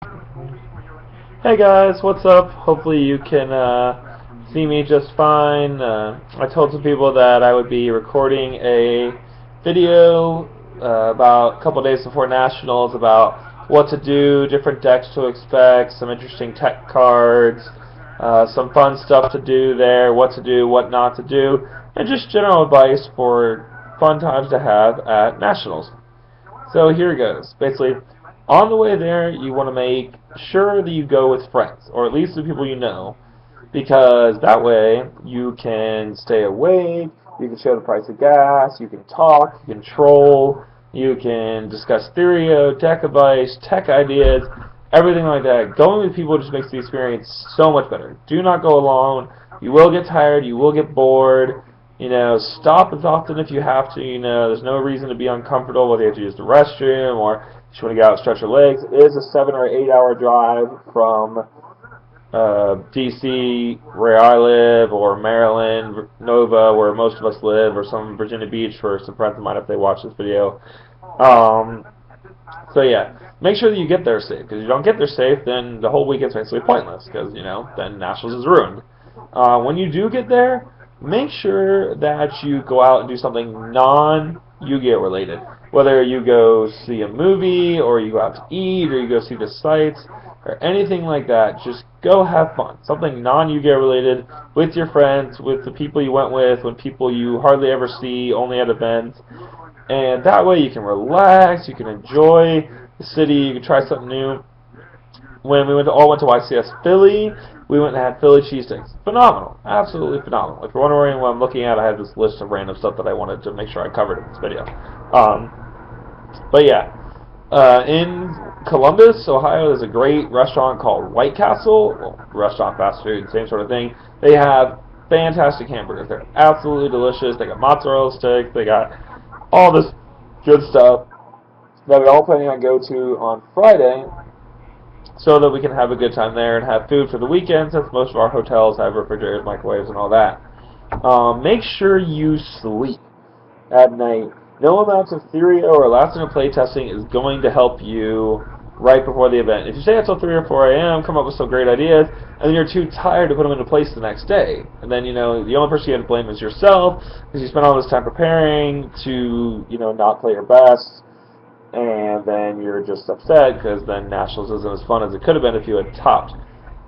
Hey guys, what's up? Hopefully you can see me just fine. I told some people that I would be recording a video about a couple days before Nationals about what to do, different decks to expect, some interesting tech cards, some fun stuff to do there, what to do, what not to do, and just general advice for fun times to have at Nationals. So here it goes. Basically, on the way there, you want to make sure that you go with friends, or at least the people you know, because that way you can stay awake, you can show the price of gas, you can talk, you can troll, you can discuss Therio, deck advice, tech ideas, everything like that. Going with people just makes the experience so much better. Do not go alone. You will get tired, you will get bored. Stop as often if you have to. There's no reason to be uncomfortable whether you have to use the restroom or just want to get out and stretch your legs. It is a 7 or 8 hour drive from DC, where I live, or Maryland, Nova, where most of us live, or some Virginia Beach for some friends of mine if they watch this video. Um, so yeah, make sure that you get there safe, because if you don't get there safe, then the whole weekend's basically pointless, because, then Nationals is ruined. When you do get there, make sure that you go out and do something non-Yu-Gi-Oh related. Whether you go see a movie, or you go out to eat, or you go see the sights, or anything like that, just go have fun. Something non-Yu-Gi-Oh related with your friends, with the people you went with people you hardly ever see, only at events. And that way you can relax, you can enjoy the city, you can try something new. When we all went to YCS Philly, we went and had Philly cheesesteaks. Phenomenal. Absolutely phenomenal. If you're wondering what I'm looking at, I have this list of random stuff that I wanted to make sure I covered in this video. Um, but yeah, in Columbus, Ohio, there's a great restaurant called White Castle. Well, restaurant, fast food, same sort of thing. They have fantastic hamburgers. They're absolutely delicious. They got mozzarella sticks. They got all this good stuff that we all planning on go to on Friday, so that we can have a good time there and have food for the weekend, since most of our hotels have refrigerators, microwaves, and all that. Make sure you sleep at night. No amount of Therio or last minute playtesting is going to help you right before the event. If you stay until 3 or 4 a.m., come up with some great ideas, and then you're too tired to put them into place the next day. And then, the only person you have to blame is yourself, because you spent all this time preparing to, not play your best, and then you're just upset because then Nationals isn't as fun as it could have been if you had topped.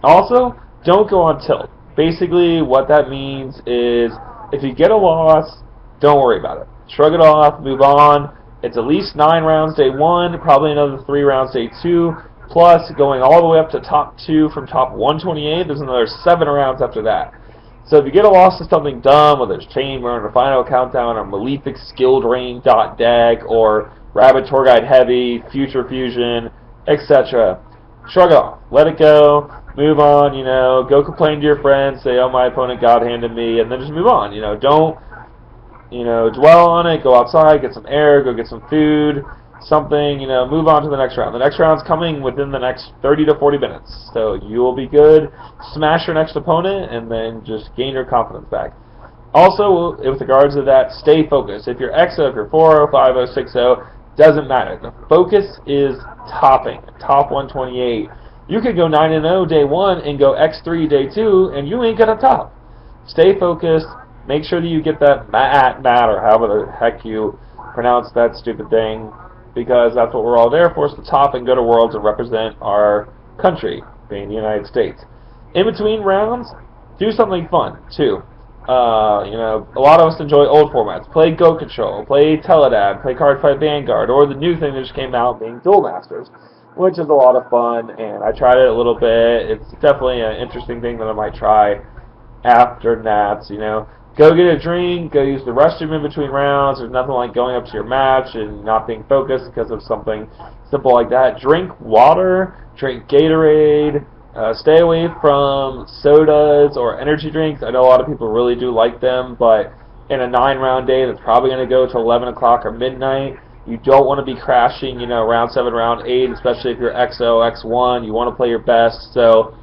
Also, don't go on tilt. Basically, what that means is if you get a loss, don't worry about it. Shrug it off, move on. It's at least 9 rounds day 1, probably another 3 rounds day 2, plus going all the way up to top 2 from top 128, there's another 7 rounds after that. So if you get a loss to something dumb, whether it's Chamber or Final Countdown or Malefic Skill Drain deck or Rabbit Tour Guide Heavy, Future Fusion, etc., shrug it off. Let it go. Move on, go complain to your friends, say, oh, my opponent God-handed me, and then just move on. Don't, dwell on it. Go outside, get some air, go get some food, something, move on to the next round. The next round's coming within the next 30 to 40 minutes, so you will be good. Smash your next opponent, and then just gain your confidence back. Also, with regards to that, stay focused. If you're EXO, if you're 4-0, 5-0, 6-0, doesn't matter. The focus is topping, top 128. You could go 9-0 day 1 and go X3 day 2, and you ain't gonna top. Stay focused. Make sure that you get that mat, or however the heck you pronounce that stupid thing, because that's what we're all there for, is to top and go to Worlds and represent our country, being the United States. In between rounds, do something fun, too. A lot of us enjoy old formats. Play Go Control, play Teledad, play Cardfight Vanguard, or the new thing that just came out being Duel Masters, which is a lot of fun, and I tried it a little bit. It's definitely an interesting thing that I might try after Nats, Go get a drink, go use the restroom in between rounds. There's nothing like going up to your match and not being focused because of something simple like that. Drink water, drink Gatorade, stay away from sodas or energy drinks. I know a lot of people really do like them, but in a 9-round day that's probably going to go to 11 o'clock or midnight, you don't want to be crashing, round 7, round 8, especially if you're XO, X1. You want to play your best, so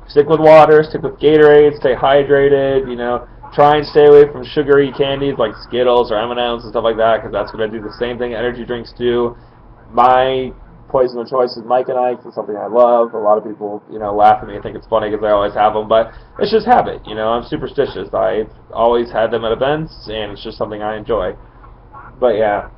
stick with water, stick with Gatorade, stay hydrated, try and stay away from sugary candies like Skittles or M&Ms and stuff like that, because that's going to do the same thing energy drinks do. My Poison of Choice is Mike and Ike. It's something I love. A lot of people, laugh at me and think it's funny because I always have them, but it's just habit. I'm superstitious. I've always had them at events, and it's just something I enjoy. But yeah.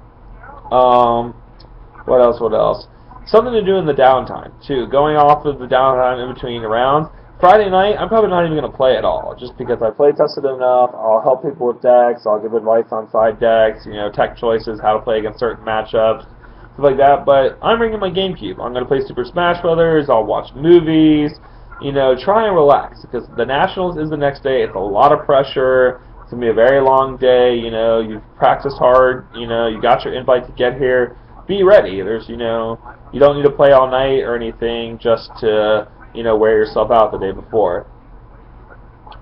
What else? Something to do in the downtime, too. Going off of the downtime in between rounds. Friday night, I'm probably not even going to play at all, just because I play tested enough. I'll help people with decks. I'll give advice on side decks, tech choices, how to play against certain matchups, stuff like that. But I'm bringing my GameCube. I'm going to play Super Smash Brothers. I'll watch movies. Try and relax, because the Nationals is the next day. It's a lot of pressure. It's going to be a very long day. You've practiced hard. You got your invite to get here. Be ready. There's, you don't need to play all night or anything just to, wear yourself out the day before.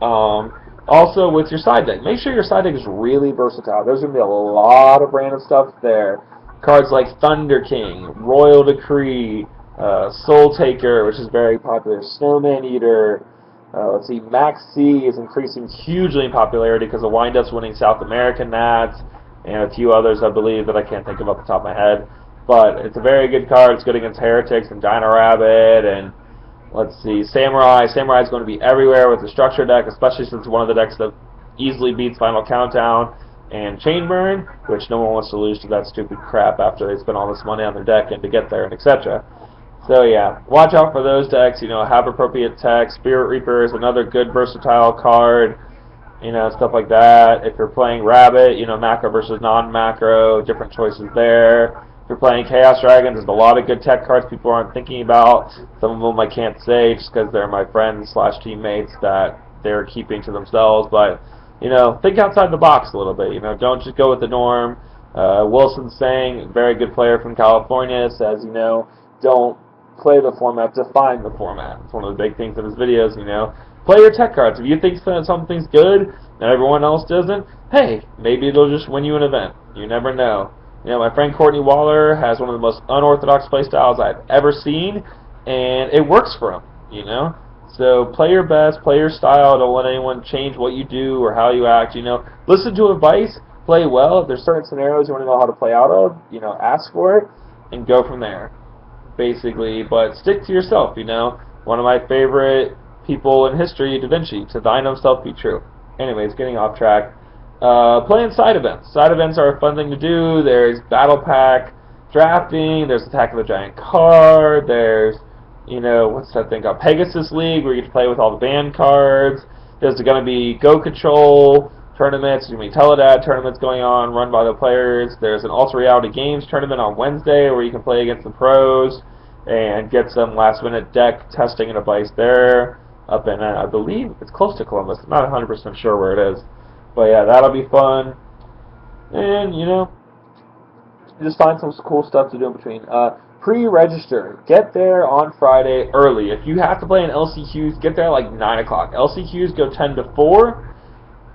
Also, with your side deck, make sure your side deck is really versatile. There's going to be a lot of random stuff there. Cards like Thunder King, Royal Decree, Soul Taker, which is very popular, Snowman Eater. Let's see, Max C is increasing hugely in popularity because of Wind-Up's winning South American Nats, and a few others, I believe, that I can't think of off the top of my head. But it's a very good card. It's good against Heretics and Dino Rabbit, and let's see, Samurai. Samurai is going to be everywhere with the structure deck, especially since it's one of the decks that easily beats Final Countdown and Chain Burn, which no one wants to lose to that stupid crap after they spend all this money on their deck and to get there, and etc. So yeah, watch out for those decks. Have appropriate tech. Spirit Reaper is another good versatile card. Stuff like that. If you're playing Rabbit, macro versus non-macro, different choices there. If you're playing Chaos Dragons, there's a lot of good tech cards people aren't thinking about. Some of them I can't say just because they're my friends / teammates that they're keeping to themselves. But, think outside the box a little bit. Don't just go with the norm. Wilson Sang, very good player from California, says, don't play the format, define the format. It's one of the big things in his videos, Play your tech cards. If you think something's good and everyone else doesn't, hey, maybe it'll just win you an event. You never know. My friend Courtney Waller has one of the most unorthodox playstyles I've ever seen, and it works for him, So play your best, play your style. Don't let anyone change what you do or how you act, Listen to advice, play well. If there's certain scenarios you want to know how to play out of, ask for it, and go from there, basically. But stick to yourself, One of my favorite people in history, Da Vinci, to thine own self be true. Anyways, getting off track. Playing side events. Side events are a fun thing to do. There's Battle Pack drafting. There's Attack of the Giant card. There's, what's that thing called? Pegasus League, where you get to play with all the banned cards. There's going to be Go Control tournaments. There's going to be Teledad tournaments going on, run by the players. There's an Ultra Reality Games tournament on Wednesday, where you can play against the pros and get some last-minute deck testing and advice there. Up in, I believe, it's close to Columbus. I'm not 100% sure where it is. But yeah, that'll be fun. And, just find some cool stuff to do in between. Pre-register. Get there on Friday early. If you have to play in LCQs, get there like 9 o'clock. LCQs go 10 to 4.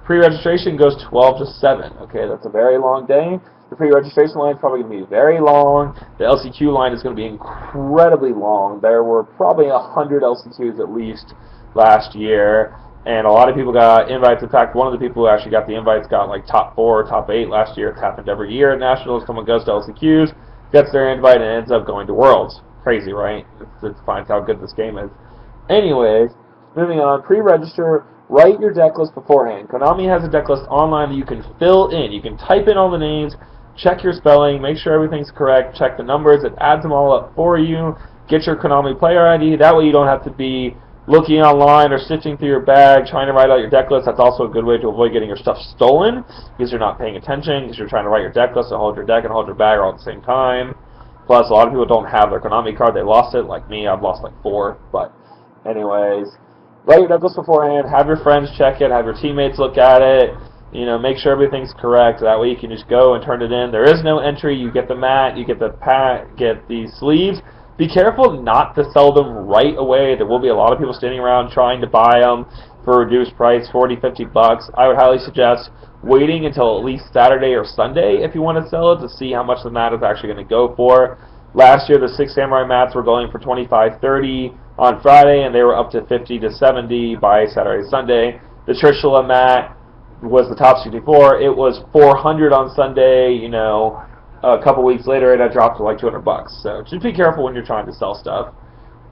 Pre-registration goes 12 to 7. Okay, that's a very long day. The pre-registration line is probably going to be very long. The LCQ line is going to be incredibly long. There were probably 100 LCQs at least last year, and a lot of people got invites. In fact, one of the people who actually got the invites got like top 4 or top 8 last year. It's happened every year at Nationals. Someone goes to LCQs, gets their invite, and ends up going to Worlds. Crazy, right? It finds how good this game is. Anyways, moving on. Pre-register. Write your deck list beforehand. Konami has a deck list online that you can fill in. You can type in all the names, check your spelling, make sure everything's correct, check the numbers. It adds them all up for you. Get your Konami player ID. That way you don't have to be looking online or sifting through your bag, trying to write out your deck list. That's also a good way to avoid getting your stuff stolen because you're not paying attention, because you're trying to write your deck list and hold your deck and hold your bag all at the same time. Plus, a lot of people don't have their Konami card. They lost it, like me. I've lost like 4. But anyways, write your deck list beforehand. Have your friends check it. Have your teammates look at it. Make sure everything's correct. That way you can just go and turn it in. There is no entry. You get the mat. You get the get the sleeves. Be careful not to sell them right away. There will be a lot of people standing around trying to buy them for a reduced price, 40, 50 bucks. I would highly suggest waiting until at least Saturday or Sunday if you want to sell it to see how much the mat is actually going to go for. Last year, the 6 Samurai mats were going for $25, $30 on Friday, and they were up to $50 to $70 by Saturday, Sunday. The Trishula mat was the top 64. It was $400 on Sunday. a couple weeks later it had dropped to like $200. So just be careful when you're trying to sell stuff.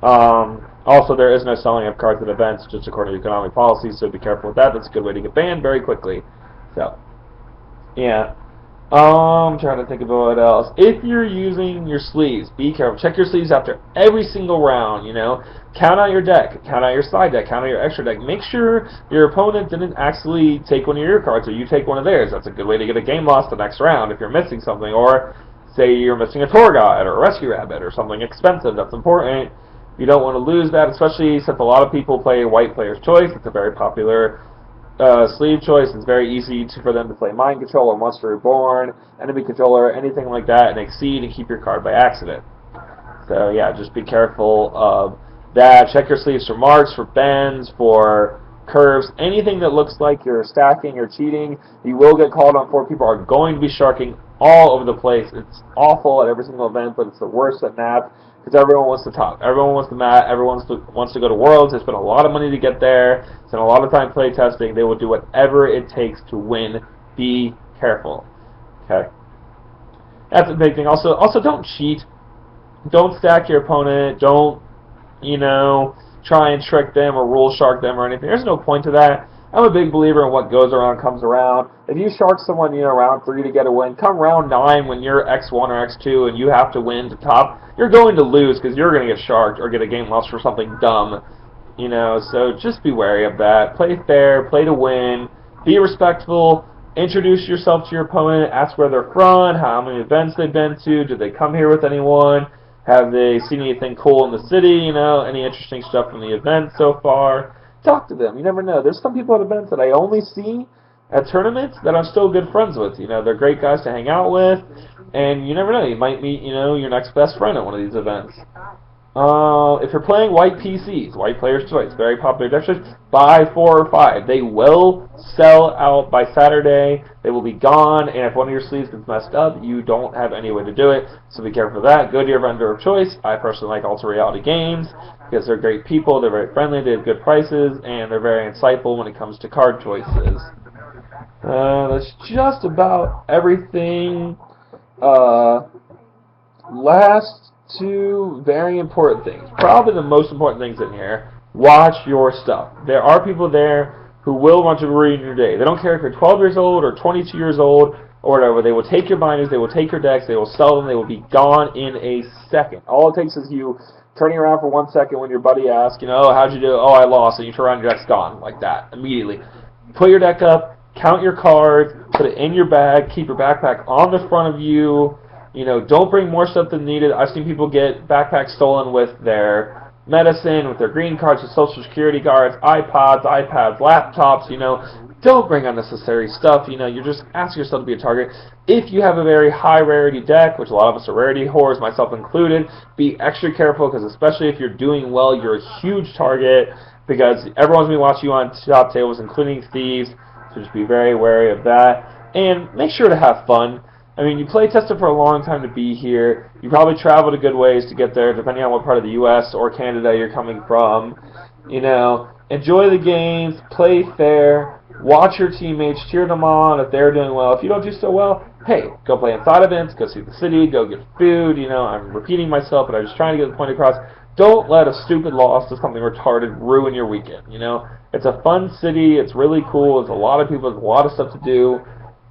Also, there is no selling of cards at events, just according to economic policy, so be careful with that. That's a good way to get banned very quickly. So, yeah. I'm trying to think about what else. If you're using your sleeves, be careful. Check your sleeves after every single round, you know. Count out your deck. Count out your side deck. Count out your extra deck. Make sure your opponent didn't actually take one of your cards or you take one of theirs. That's a good way to get a game loss the next round if you're missing something. Or, say you're missing a tour guide or a rescue rabbit or something expensive. That's important. You don't want to lose that, especially since a lot of people play White Player's Choice. It's a very popular sleeve choice. It's very easy for them to play Mind Control or Monster Reborn, Enemy Controller, anything like that, and exceed and keep your card by accident. So yeah, just be careful of that. Check your sleeves for marks, for bends, for curves, anything that looks like you're stacking or cheating. You will get called on for. People are going to be sharking all over the place. It's awful at every single event, but it's the worst at NAP. Because everyone wants to talk. Everyone wants to mat. Everyone wants to go to Worlds. They spend a lot of money to get there. Spend a lot of time play testing. They will do whatever it takes to win. Be careful. Okay. That's a big thing. Also, don't cheat. Don't stack your opponent. Don't, try and trick them or rule shark them or anything. There's no point to that. I'm a big believer in what goes around comes around. If you shark someone, round 3 to get a win, come round 9 when you're X1 or X2 and you have to win to top, you're going to lose because you're going to get sharked or get a game loss for something dumb. So just be wary of that. Play fair, play to win, be respectful, introduce yourself to your opponent, ask where they're from, how many events they've been to, did they come here with anyone, have they seen anything cool in the city, any interesting stuff from the event so far. Talk to them. You never know. There's some people at events that I only see at tournaments that I'm still good friends with. They're great guys to hang out with, and you never know. You might meet, your next best friend at one of these events. If you're playing white PCs, White Player's Choice, very popular deck choice, buy 4 or 5. They will sell out by Saturday. They will be gone, and if one of your sleeves gets messed up, you don't have any way to do it. So be careful of that. Go to your vendor of choice. I personally like Alter Reality Games because they're great people, they're very friendly, they have good prices, and they're very insightful when it comes to card choices. That's just about everything. Last 2 very important things. Probably the most important things in here. Watch your stuff. There are people there who will want to ruin your day. They don't care if you're 12 years old or 22 years old or whatever. They will take your binders, they will take your decks, they will sell them, they will be gone in a second. All it takes is you turning around for 1 second when your buddy asks, how'd you do? Oh, I lost. And you turn around, your deck's gone. Like that, immediately. Put your deck up, count your cards, put it in your bag, keep your backpack on the front of you. Don't bring more stuff than needed. I've seen people get backpacks stolen with their medicine, with their green cards, with social security cards, iPods, laptops, Don't bring unnecessary stuff, you're just asking yourself to be a target. If you have a very high rarity deck, which a lot of us are rarity whores, myself included, be extra careful because especially if you're doing well, you're a huge target because everyone's going to be watching you on top tables, including thieves, so just be very wary of that. And make sure to have fun. You play tested for a long time to be here. You probably traveled a good ways to get there, depending on what part of the U.S. or Canada you're coming from. Enjoy the games, play fair, watch your teammates, cheer them on if they're doing well. If you don't do so well, hey, go play inside events, go see the city, go get food. I'm repeating myself, but I'm just trying to get the point across. Don't let a stupid loss to something retarded ruin your weekend. It's a fun city. It's really cool. There's a lot of people. There's a lot of stuff to do.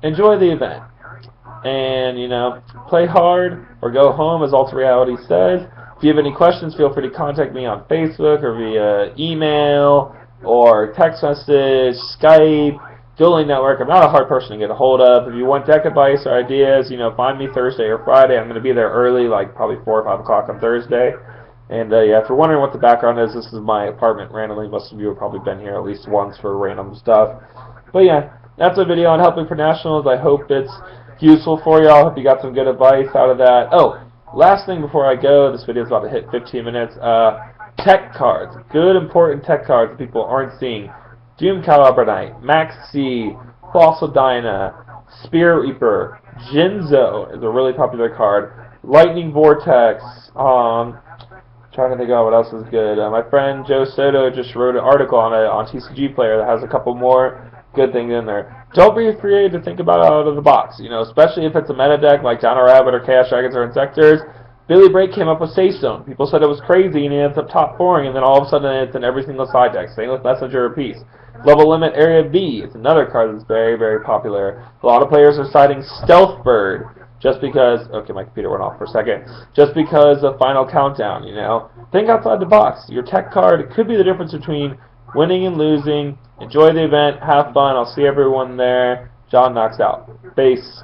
Enjoy the event. And, play hard or go home, as Alter Reality says. If you have any questions, feel free to contact me on Facebook or via email or text message, Skype, Dueling Network. I'm not a hard person to get a hold of. If you want deck advice or ideas, find me Thursday or Friday. I'm going to be there early, like probably 4 or 5 o'clock on Thursday. And, yeah, if you're wondering what the background is, this is my apartment randomly. Most of you have probably been here at least once for random stuff. But, yeah, that's a video on helping for nationals. I hope it's useful for y'all. Hope you got some good advice out of that. Oh, last thing before I go, this video is about to hit 15 minutes. Tech cards. Good, important tech cards that people aren't seeing. Doom Caliber, Max C, Fossil Dyna, Spirit Reaper, Jinzo is a really popular card. Lightning Vortex. Trying to think of what else is good. My friend Joe Soto just wrote an article on TCG Player that has a couple more good things in there. Don't be afraid to think about it out of the box, you know, especially if it's a meta deck like Dino Rabbit or Chaos Dragons or Insectors. Billy Break came up with Safe Zone. People said it was crazy, and he ends up top 4ing, and then all of a sudden it's in every single side deck. Same with Messenger of Peace. Level Limit Area V is another card that's very, very popular. A lot of players are citing Stealth Bird just because, okay, my computer went off for a second, just because of Final Countdown, you know. Think outside the box. Your tech card, it could be the difference between winning and losing. Enjoy the event, have fun. I'll see everyone there. John knocks out. Base.